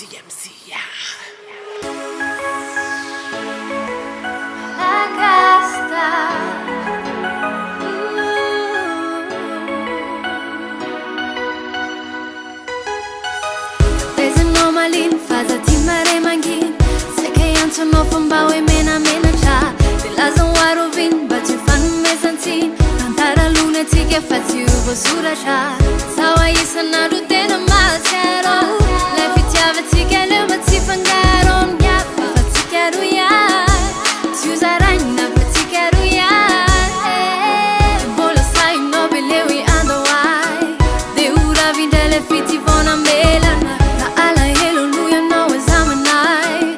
CMC, yeah. Sono fomba e mena tra della zonwaro vin baci fan mesantin cantara lunati che faccio basura cha sawa yisana rutena masero le fitiavati che le mati fangaron ya fati karu ya suzarana fati karu ya bola sai no belewi ando ai de ura vin delle fiti vona melana la ala hello luya no examinai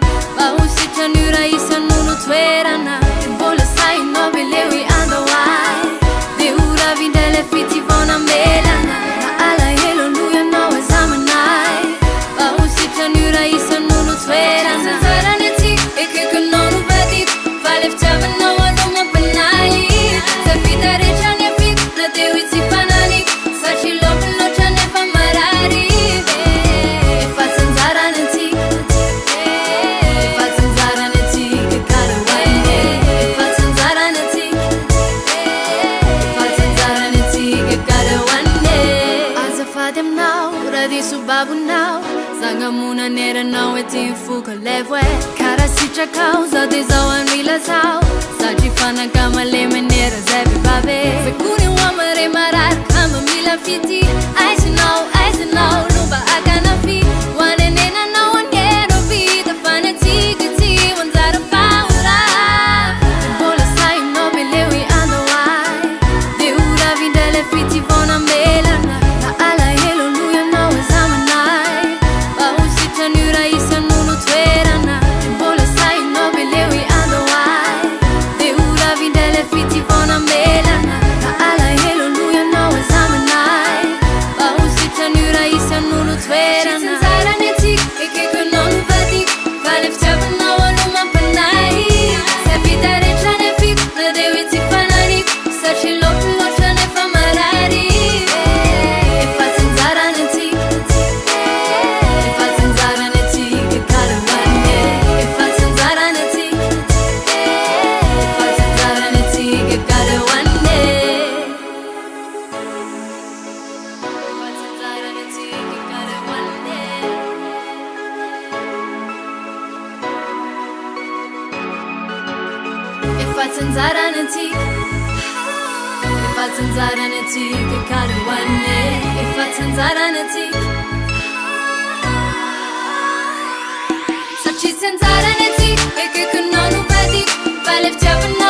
nura isa nunu twerana bola sai no belewi ando ai de ura vindele fiti vona melana la ala hello luya no examinai ba usita nura isa nunu twerana zaraneti e che con non vedi vale ftava no ma banali sa vita rechani fit na dewi ti fanani sa ci lo chane fa marari e fa zaraneti Subabu now Zangamuna nera now eti fuka levwe Kara sicha causa de zawan mila sao Saji fana kama leme nera zebi babe Fekuni wamare marar kama mila fiti Ice now, lumba agana fi Wane nena na wanero vida fana tigati Wanzara faura Bola sai no belewi ando ai De ura vindele fiti vona melana La ala hello luya no examinai ba usita nura isa nunu twerana bola sai no belewi ando ai de ura vindele fiti vona melana la ala hello luya no examinai ba usita nura isa nunu twerana zaraneti e che con non vedi vale ftava no ma panai se vita rechane fit na dewi ti fanani sa ci lo chane fa marari e fa zaraneti Zaraneti che cade wanne e faccian zaraneti Saci zaraneti e che non vedi vale ftava